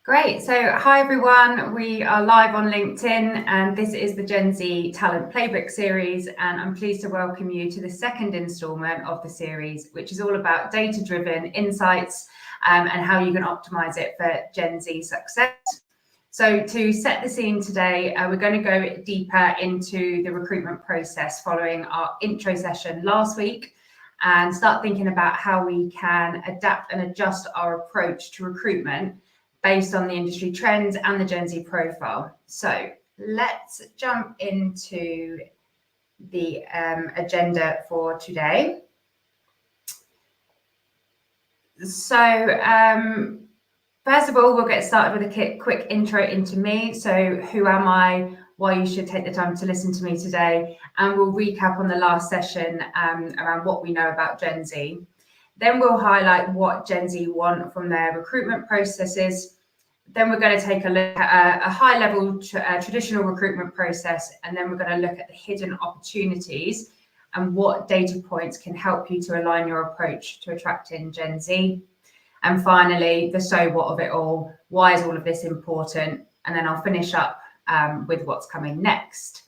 Great. So hi, everyone. We are live on LinkedIn, and this is the Gen-Z Talent Playbook series. And I'm pleased to welcome you to the second installment of the series, which is all about data-driven insights and how you can optimize it for Gen Z success. So to set the scene today, we're going to go deeper into the recruitment process following our intro session last week and start thinking about how we can adapt and adjust our approach to recruitment based on the industry trends and the Gen Z profile. So let's jump into the agenda for today. So first of all, we'll get started with a quick intro into me. So who am I? Why you should take the time to listen to me today. And we'll recap on the last session around what we know about Gen Z. Then we'll highlight what Gen Z want from their recruitment processes. Then we're going to take a look at a high-level traditional recruitment process, and then we're going to look at the hidden opportunities and what data points can help you to align your approach to attracting Gen Z. And finally, the so what of it all. Why is all of this important? And then I'll finish up with what's coming next.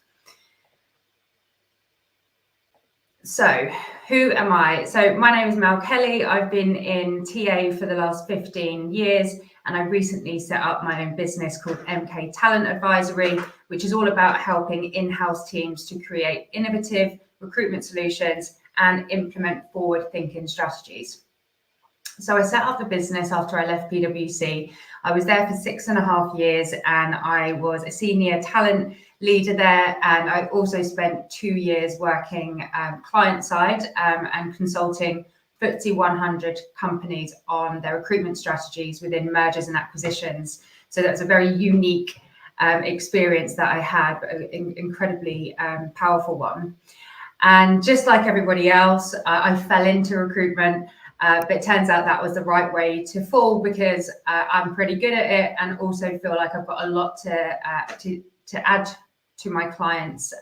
So who am I? So my name is Mel Kelly. I've been in TA for the last 15 years, and I recently set up my own business called MK Talent Advisory, which is all about helping in-house teams to create innovative recruitment solutions and implement forward-thinking strategies. So I set up the business after I left PwC. I was there for 6.5 years, and I was a senior talent leader there. And I also spent 2 years working client side and consulting FTSE 100 companies on their recruitment strategies within mergers and acquisitions. So that's a very unique experience that I had, but an incredibly powerful one. And just like everybody else, I fell into recruitment. But it turns out that was the right way to fall because I'm pretty good at it and also feel like I've got a lot to add to my clients'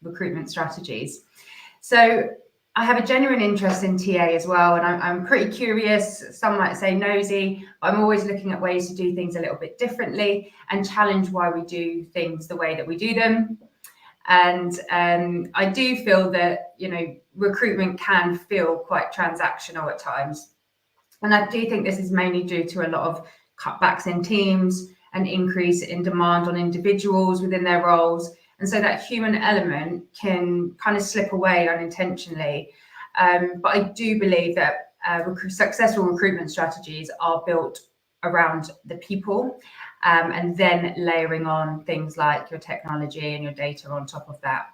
recruitment strategies. So I have a genuine interest in TA as well, and I'm pretty curious. Some might say nosy. I'm always looking at ways to do things a little bit differently and challenge why we do things the way that we do them. And I do feel that, recruitment can feel quite transactional at times. And I do think this is mainly due to a lot of cutbacks in teams, an increase in demand on individuals within their roles. And so that human element can kind of slip away unintentionally. But I do believe that successful recruitment strategies are built around the people, and then layering on things like your technology and your data on top of that.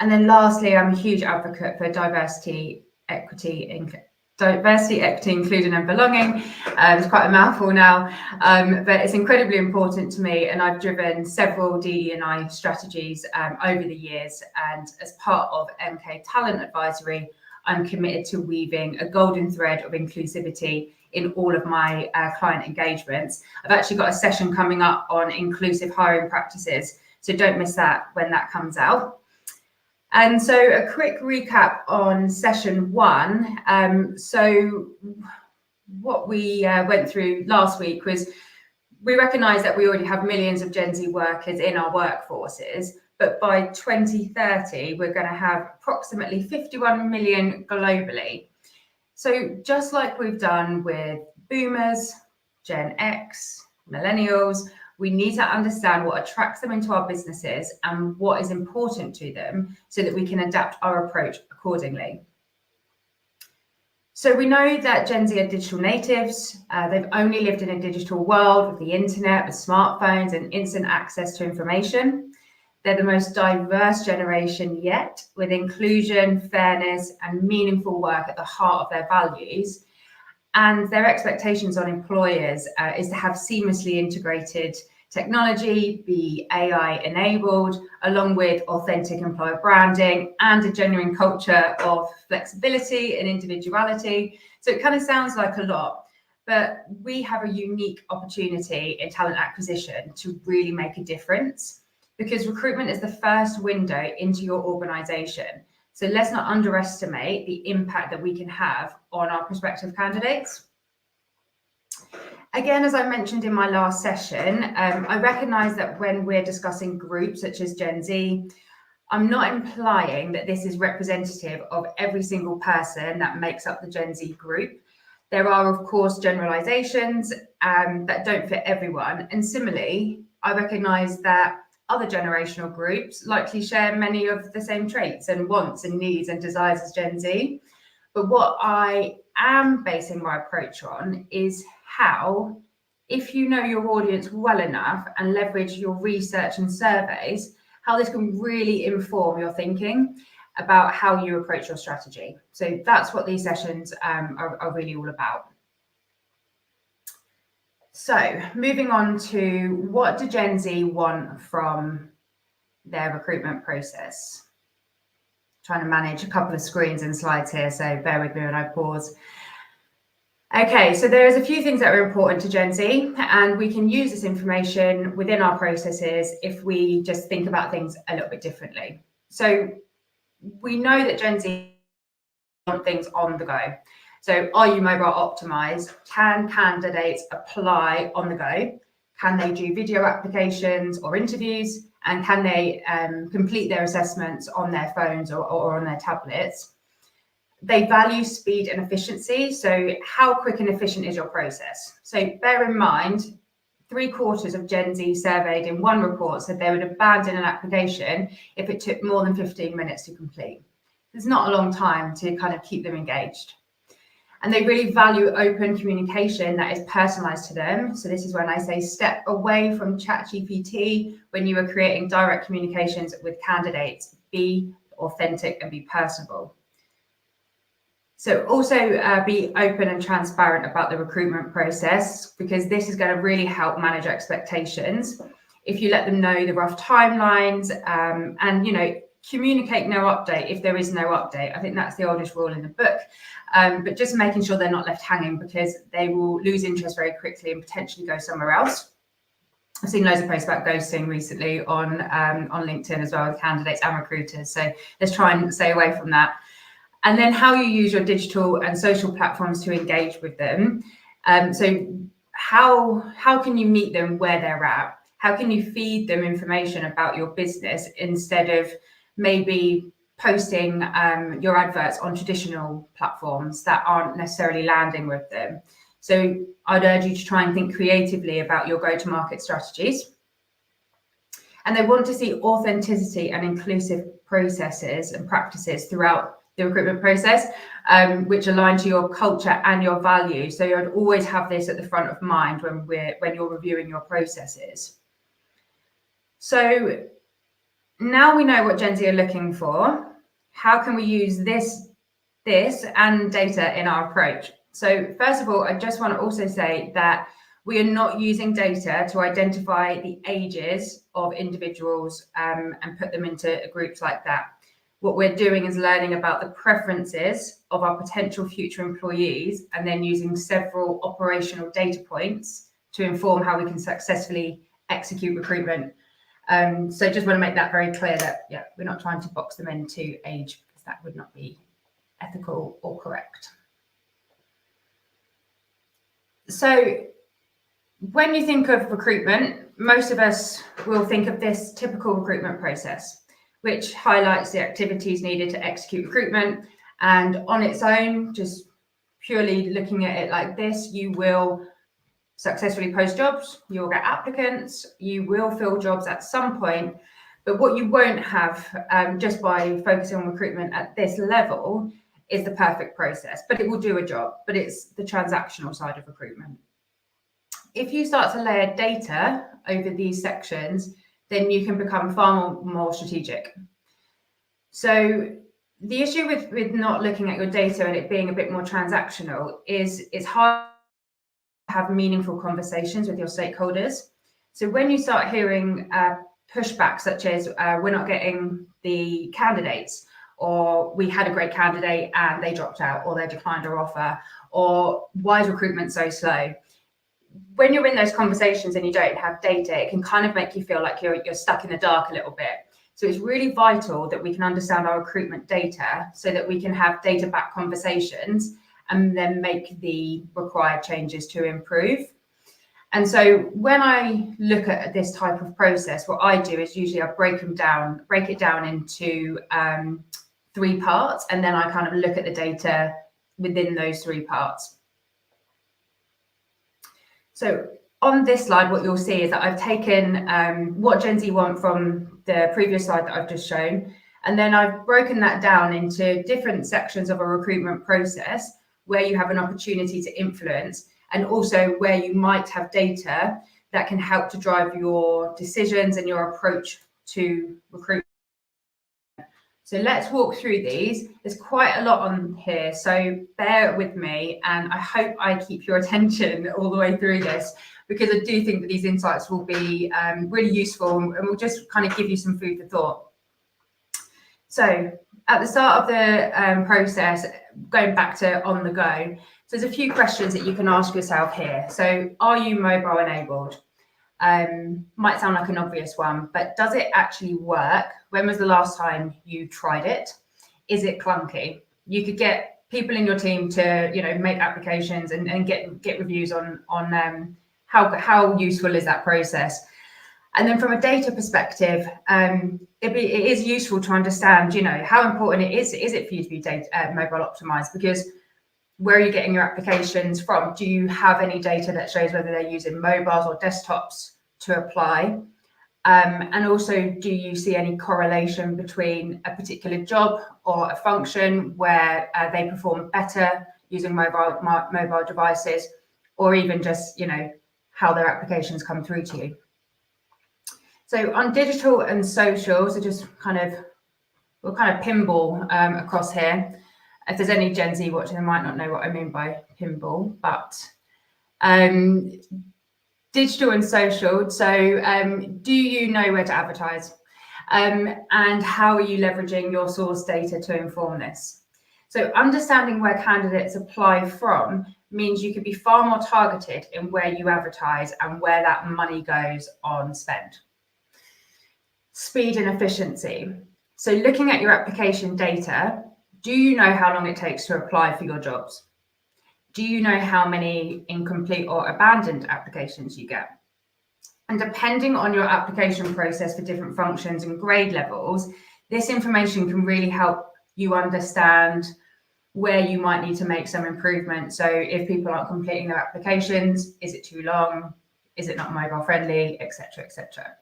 And then lastly, I'm a huge advocate for diversity, equity, inclusion and belonging. It's quite a mouthful now, but it's incredibly important to me. And I've driven several DE&I strategies over the years. And as part of MK Talent Advisory, I'm committed to weaving a golden thread of inclusivity in all of my client engagements. I've actually got a session coming up on inclusive hiring practices, so don't miss that when that comes out. And so a quick recap on session 1. So what we went through last week was we recognised that we already have millions of Gen Z workers in our workforces, but by 2030, we're going to have approximately 51 million globally. So just like we've done with boomers, Gen X, millennials, we need to understand what attracts them into our businesses and what is important to them so that we can adapt our approach accordingly. So we know that Gen Z are digital natives. They've only lived in a digital world with the internet, with smartphones and instant access to information. They're the most diverse generation yet, with inclusion, fairness, and meaningful work at the heart of their values. And their expectations on employers is to have seamlessly integrated technology, be AI enabled, along with authentic employer branding and a genuine culture of flexibility and individuality. So it kind of sounds like a lot, but we have a unique opportunity in talent acquisition to really make a difference, because recruitment is the first window into your organization. So let's not underestimate the impact that we can have on our prospective candidates. Again, as I mentioned in my last session, I recognise that when we're discussing groups such as Gen Z, I'm not implying that this is representative of every single person that makes up the Gen Z group. There are, of course, generalisations that don't fit everyone. And similarly, I recognise that other generational groups likely share many of the same traits and wants and needs and desires as Gen Z. But what I am basing my approach on is how, if you know your audience well enough and leverage your research and surveys, how this can really inform your thinking about how you approach your strategy. So that's what these sessions are really all about. So moving on to, what do Gen Z want from their recruitment process? Trying to manage a couple of screens and slides here, so bear with me when I pause. Okay, so there's a few things that are important to Gen Z, and we can use this information within our processes if we just think about things a little bit differently. So we know that Gen Z want things on the go. So are you mobile optimized? Can candidates apply on the go? Can they do video applications or interviews? And can they complete their assessments on their phones or on their tablets? They value speed and efficiency. So how quick and efficient is your process? So bear in mind, 3/4 of Gen Z surveyed in one report said they would abandon an application if it took more than 15 minutes to complete. It's not a long time to kind of keep them engaged. And they really value open communication that is personalized to them. So this is when I say step away from ChatGPT when you are creating direct communications with candidates. Be authentic and be personable. So also be open and transparent about the recruitment process, because this is going to really help manage expectations. If you let them know the rough timelines and, you know, communicate no update if there is no update. I think that's the oldest rule in the book, but just making sure they're not left hanging, because they will lose interest very quickly and potentially go somewhere else. I've seen loads of posts about ghosting recently on LinkedIn as well, with candidates and recruiters. So let's try and stay away from that. And then how you use your digital and social platforms to engage with them. So how can you meet them where they're at? How can you feed them information about your business instead of maybe posting your adverts on traditional platforms that aren't necessarily landing with them? So I'd urge you to try and think creatively about your go-to-market strategies. And they want to see authenticity and inclusive processes and practices throughout the recruitment process, which align to your culture and your values. So you'd always have this at the front of mind when you're reviewing your processes. So now we know what Gen Z are looking for. How can we use this and data in our approach? So first of all, I just want to also say that we are not using data to identify the ages of individuals and put them into groups like that. What we're doing is learning about the preferences of our potential future employees and then using several operational data points to inform how we can successfully execute recruitment. So just want to make that very clear that, yeah, we're not trying to box them into age, because that would not be ethical or correct. So when you think of recruitment, most of us will think of this typical recruitment process, which highlights the activities needed to execute recruitment. And on its own, just purely looking at it like this, you will successfully post jobs, you'll get applicants, you will fill jobs at some point. But what you won't have just by focusing on recruitment at this level is the perfect process, but it will do a job, but it's the transactional side of recruitment. If you start to layer data over these sections, then you can become far more strategic. So the issue with not looking at your data and it being a bit more transactional is it's hard to have meaningful conversations with your stakeholders. So when you start hearing pushback such as we're not getting the candidates, or we had a great candidate and they dropped out, or they declined our offer, or why is recruitment so slow? When you're in those conversations and you don't have data, it can kind of make you feel like you're stuck in the dark a little bit. So it's really vital that we can understand our recruitment data so that we can have data-backed conversations and then make the required changes to improve. And so when I look at this type of process, what I do is usually I break it down into 3 parts, and then I kind of look at the data within those 3 parts. So on this slide, what you'll see is that I've taken what Gen Z want from the previous slide that I've just shown, and then I've broken that down into different sections of a recruitment process where you have an opportunity to influence, and also where you might have data that can help to drive your decisions and your approach to recruitment. So let's walk through these. There's quite a lot on here, so bear with me, and I hope I keep your attention all the way through this, because I do think that these insights will be really useful, and will just kind of give you some food for thought. So at the start of the process, going back to on the go, so there's a few questions that you can ask yourself here. So are you mobile enabled? Might sound like an obvious one, but does it actually work? When was the last time you tried it? Is it clunky? You could get people in your team to, make applications and get reviews on how useful is that process. And then from a data perspective, it is useful to understand, how important is it for you to be mobile optimized? Because where are you getting your applications from? Do you have any data that shows whether they're using mobiles or desktops to apply? And also, do you see any correlation between a particular job or a function where they perform better using mobile devices, or even just, how their applications come through to you? So on digital and social, so just we'll pinball across here. If there's any Gen Z watching, they might not know what I mean by pinball, but digital and social. So do you know where to advertise? And how are you leveraging your source data to inform this? So understanding where candidates apply from means you could be far more targeted in where you advertise and where that money goes on spend. Speed and efficiency. So looking at your application data, do you know how long it takes to apply for your jobs? Do you know how many incomplete or abandoned applications you get? And depending on your application process for different functions and grade levels, this information can really help you understand where you might need to make some improvement. So if people aren't completing their applications, is it too long? Is it not mobile friendly, etc., etc.?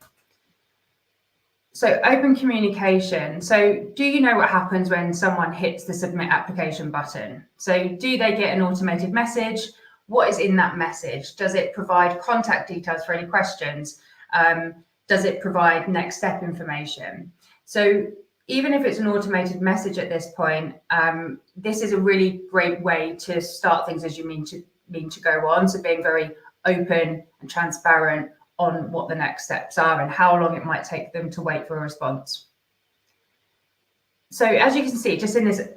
So open communication. So do you know what happens when someone hits the submit application button? So do they get an automated message? What is in that message? Does it provide contact details for any questions? Does it provide next step information? So even if it's an automated message at this point, this is a really great way to start things as you mean to go on. So being very open and transparent on what the next steps are and how long it might take them to wait for a response. So as you can see, just in this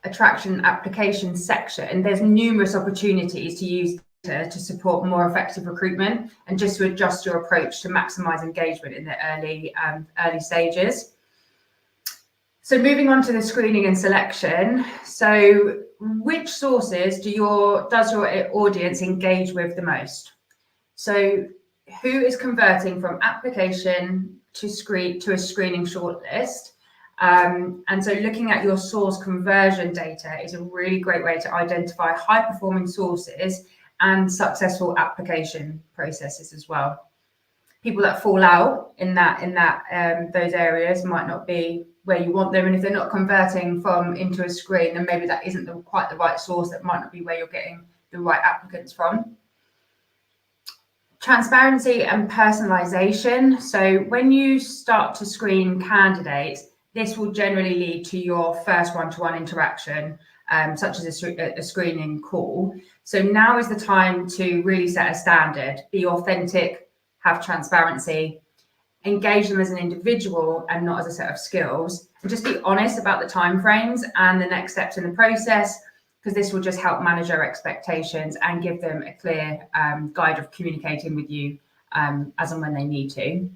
attraction application section, there's numerous opportunities to use data to support more effective recruitment and just to adjust your approach to maximize engagement in the early stages. So moving on to the screening and selection. So which sources does your audience engage with the most? So who is converting from application to a screening shortlist? And so looking at your source conversion data is a really great way to identify high performing sources and successful application processes as well. People that fall out in those areas might not be where you want them, and if they're not converting into a screen, then maybe that isn't quite the right source. That might not be where you're getting the right applicants from. Transparency and personalization. So when you start to screen candidates, this will generally lead to your first one-to-one interaction, such as a screening call. So now is the time to really set a standard, be authentic, have transparency, engage them as an individual and not as a set of skills, and just be honest about the timeframes and the next steps in the process, because this will just help manage their expectations and give them a clear guide of communicating with you as and when they need to.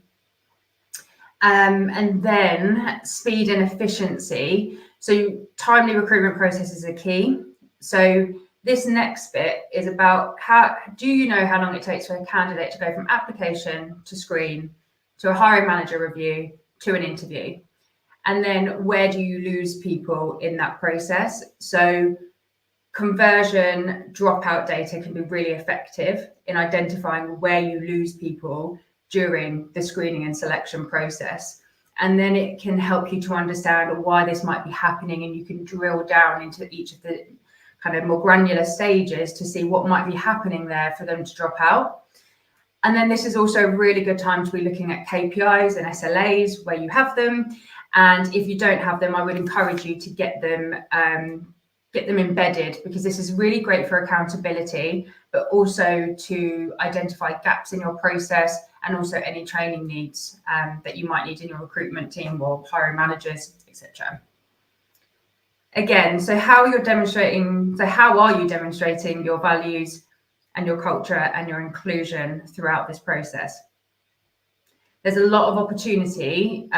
And then speed and efficiency. So timely recruitment processes are key. So this next bit is about how do you know how long it takes for a candidate to go from application to screen to a hiring manager review to an interview? And then where do you lose people in that process? So conversion dropout data can be really effective in identifying where you lose people during the screening and selection process. And then it can help you to understand why this might be happening, and you can drill down into each of the kind of more granular stages to see what might be happening there for them to drop out. And then this is also a really good time to be looking at KPIs and SLAs where you have them. And if you don't have them, I would encourage you to get them embedded, because this is really great for accountability, but also to identify gaps in your process and also any training needs that you might need in your recruitment team or hiring managers, etc. Again, so how are you demonstrating your values and your culture and your inclusion throughout this process? There's a lot of opportunity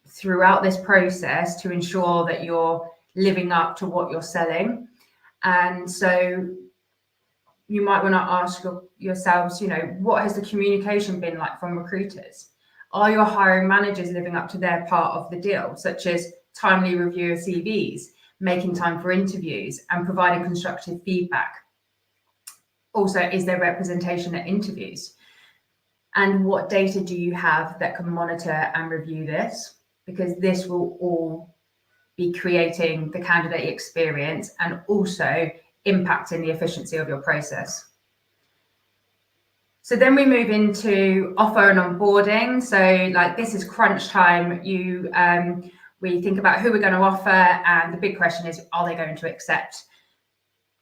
throughout this process to ensure that you're living up to what you're selling. And so you might want to ask yourselves, what has the communication been like from recruiters? Are your hiring managers living up to their part of the deal, such as timely review of CVs, making time for interviews, and providing constructive feedback? Also, is there representation at interviews? And what data do you have that can monitor and review this? Because this will all be creating the candidate experience and also impacting the efficiency of your process. So then we move into offer and onboarding. So like this is crunch time. We think about who we're going to offer, and the big question is, are they going to accept?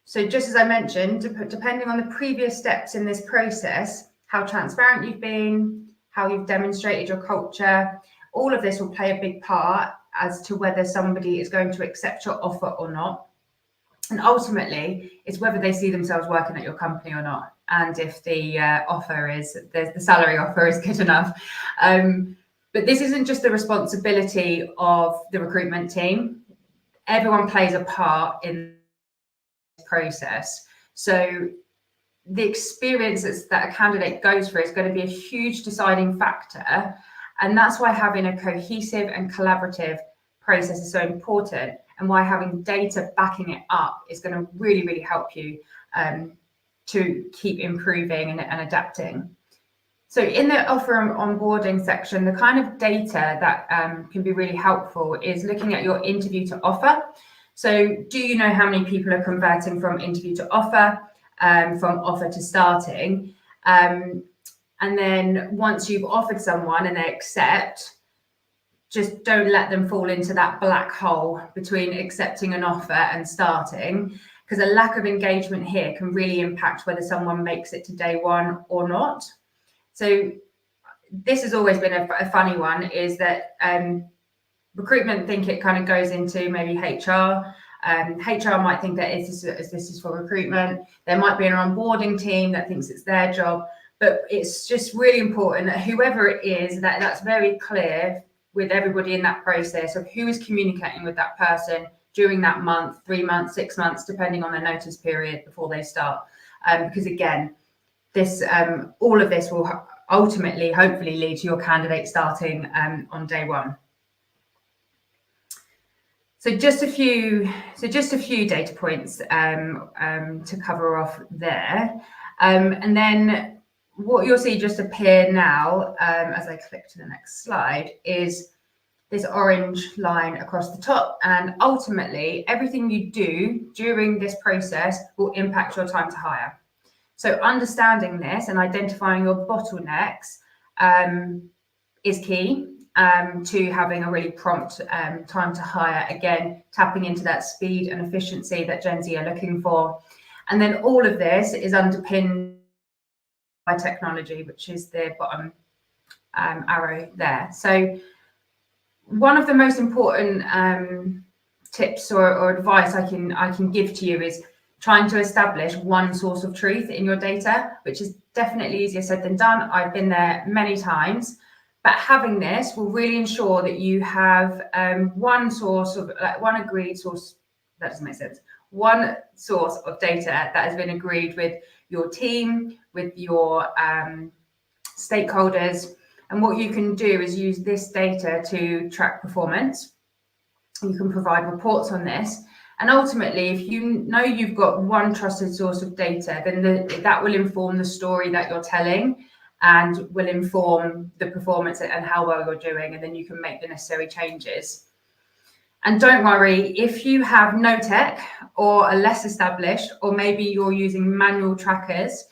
So just as I mentioned, depending on the previous steps in this process, how transparent you've been, how you've demonstrated your culture, all of this will play a big part as to whether somebody is going to accept your offer or not. And ultimately, it's whether they see themselves working at your company or not, and if the salary offer is good enough. But this isn't just the responsibility of the recruitment team. Everyone plays a part in this process. So the experiences that a candidate goes through is going to be a huge deciding factor. And that's why having a cohesive and collaborative process is so important, and why having data backing it up is going to really, really help you to keep improving and adapting. So in the offer and onboarding section, the kind of data that can be really helpful is looking at your interview to offer. So do you know how many people are converting from interview to offer, from offer to starting? And then once you've offered someone and they accept, just don't let them fall into that black hole between accepting an offer and starting, because a lack of engagement here can really impact whether someone makes it to day one or not. So this has always been a funny one, is that recruitment think it kind of goes into maybe HR. HR might think that this is for recruitment. There might be an onboarding team that thinks it's their job, but it's just really important that whoever it is, that's very clear with everybody in that process of who is communicating with that person during that month, 3 months, 6 months, depending on their notice period before they start. Because again, this all of this will ultimately, hopefully, lead to your candidate starting on day one. So just a few data points to cover off there, and then what you'll see just appear now as I click to the next slide is this orange line across the top, and ultimately everything you do during this process will impact your time to hire. So understanding this and identifying your bottlenecks is key to having a really prompt time to hire. Again, tapping into that speed and efficiency that Gen Z are looking for. And then all of this is underpinned by technology, which is the bottom arrow there. So one of the most important tips or advice I can give to you is trying to establish one source of truth in your data, which is definitely easier said than done. I've been there many times, but having this will really ensure that you have one source of one agreed source. That doesn't make sense. one source of data that has been agreed with your team, with your stakeholders. And what you can do is use this data to track performance. You can provide reports on this. And ultimately, if you know you've got one trusted source of data, then that will inform the story that you're telling and will inform the performance and how well you're doing. And then you can make the necessary changes. And don't worry, if you have no tech or are less established, or maybe you're using manual trackers,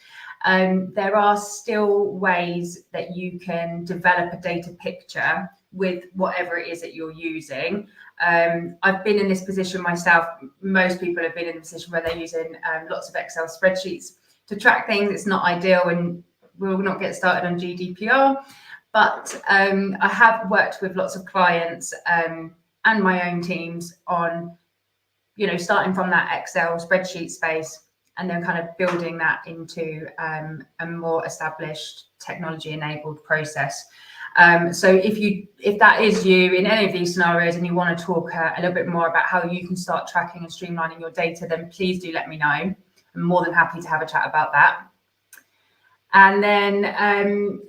there are still ways that you can develop a data picture with whatever it is that you're using. I've been in this position myself. Most people have been in the position where they're using lots of Excel spreadsheets to track things. It's not ideal, and we'll not get started on GDPR, but I have worked with lots of clients and my own teams on, starting from that Excel spreadsheet space and then kind of building that into a more established technology-enabled process. So if that is you in any of these scenarios and you want to talk a little bit more about how you can start tracking and streamlining your data, then please do let me know. I'm more than happy to have a chat about that. And then,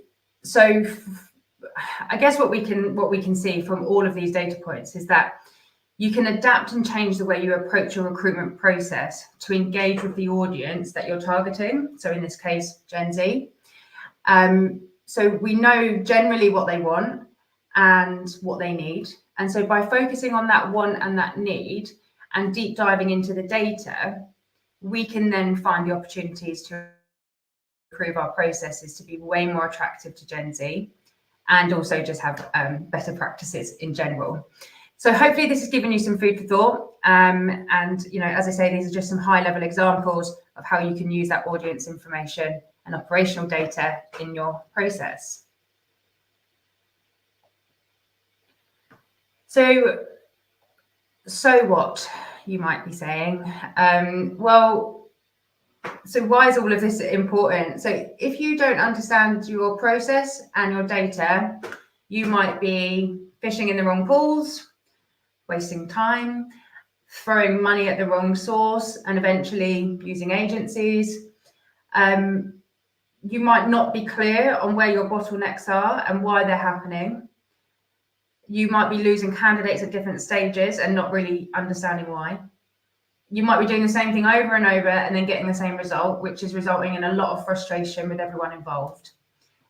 so I guess what we can see from all of these data points is that you can adapt and change the way you approach your recruitment process to engage with the audience that you're targeting. So in this case, Gen Z. So we know generally what they want and what they need. And so by focusing on that want and that need and deep diving into the data, we can then find the opportunities to improve our processes to be way more attractive to Gen Z and also just have better practices in general. So hopefully this has given you some food for thought. And, as I say, these are just some high-level examples of how you can use that audience information and operational data in your process. So what, you might be saying? So why is all of this important? So if you don't understand your process and your data, you might be fishing in the wrong pools, wasting time, throwing money at the wrong source, and eventually using agencies. You might not be clear on where your bottlenecks are and why they're happening. You might be losing candidates at different stages and not really understanding why. You might be doing the same thing over and over and then getting the same result, which is resulting in a lot of frustration with everyone involved.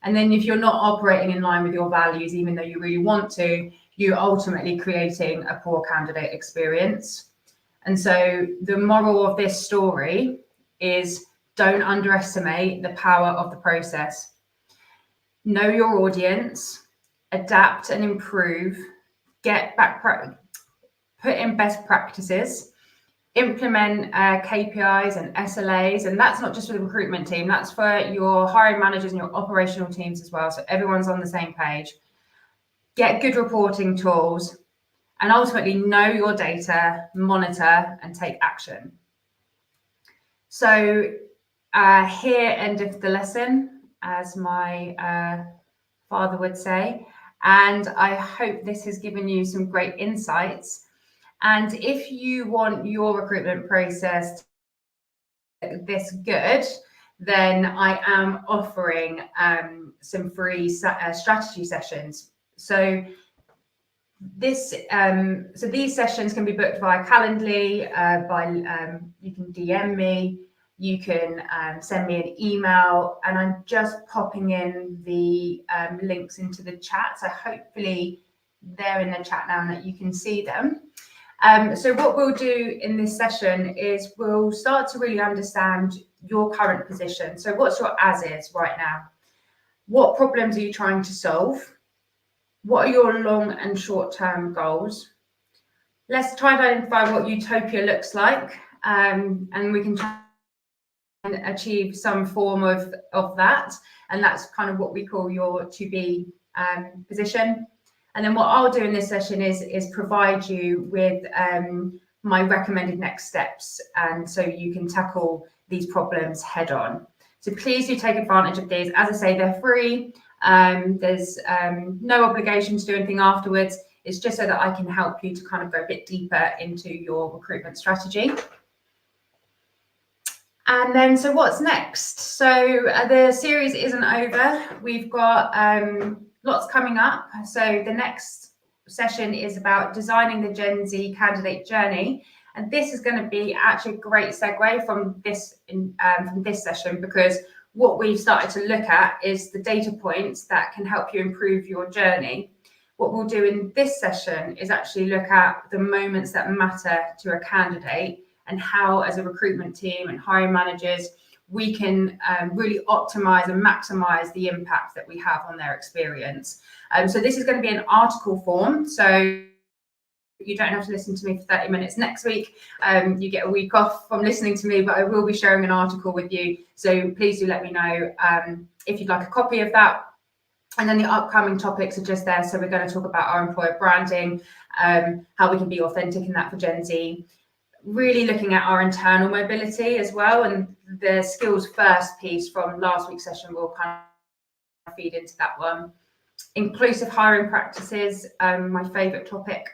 And then if you're not operating in line with your values, even though you really want to, you're ultimately creating a poor candidate experience. And so the moral of this story is don't underestimate the power of the process. Know your audience, adapt and improve, put in best practices, implement KPIs and SLAs, and that's not just for the recruitment team, that's for your hiring managers and your operational teams as well, so everyone's on the same page. Get good reporting tools, and ultimately know your data, monitor, and take action. So here endeth the lesson, as my father would say, and I hope this has given you some great insights. And if you want your recruitment process this good, then I am offering some free strategy sessions. So these sessions can be booked via Calendly. You can DM me, you can send me an email, and I'm just popping in the links into the chat. So hopefully they're in the chat now and that you can see them. So what we'll do in this session is we'll start to really understand your current position. So what's your as is right now? What problems are you trying to solve? What are your long and short-term goals? Let's try and identify what utopia looks like, and we can try and achieve some form of that. And that's kind of what we call your to-be position. And then what I'll do in this session is provide you with my recommended next steps, and so you can tackle these problems head on. So please do take advantage of these. As I say, they're free. There's no obligation to do anything afterwards. It's just so that I can help you to kind of go a bit deeper into your recruitment strategy. And then, so what's next? So the series isn't over. We've got lots coming up. So the next session is about designing the Gen Z candidate journey. And this is going to be actually a great segue from this session, because what we've started to look at is the data points that can help you improve your journey. What we'll do in this session is actually look at the moments that matter to a candidate, and how, as a recruitment team and hiring managers, we can really optimize and maximize the impact that we have on their experience. So this is going to be an article form. So you don't have to listen to me for 30 minutes next week. You get a week off from listening to me, but I will be sharing an article with you. So please do let me know if you'd like a copy of that. And then the upcoming topics are just there. So we're going to talk about our employer branding, how we can be authentic in that for Gen Z, really looking at our internal mobility as well. And the skills first piece from last week's session will kind of feed into that one. Inclusive hiring practices, my favorite topic.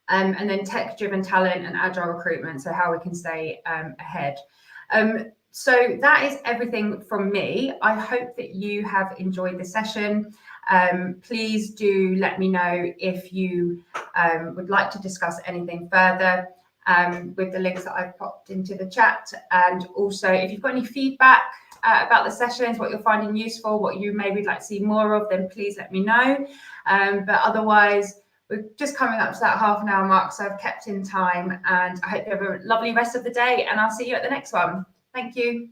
And then tech-driven talent and agile recruitment, so how we can stay ahead. So that is everything from me. I hope that you have enjoyed the session. Please do let me know if you would like to discuss anything further with the links that I've popped into the chat. And also, if you've got any feedback about the sessions, what you're finding useful, what you maybe would like to see more of, then please let me know. But otherwise, we're just coming up to that half an hour mark, so I've kept in time, and I hope you have a lovely rest of the day, and I'll see you at the next one. Thank you.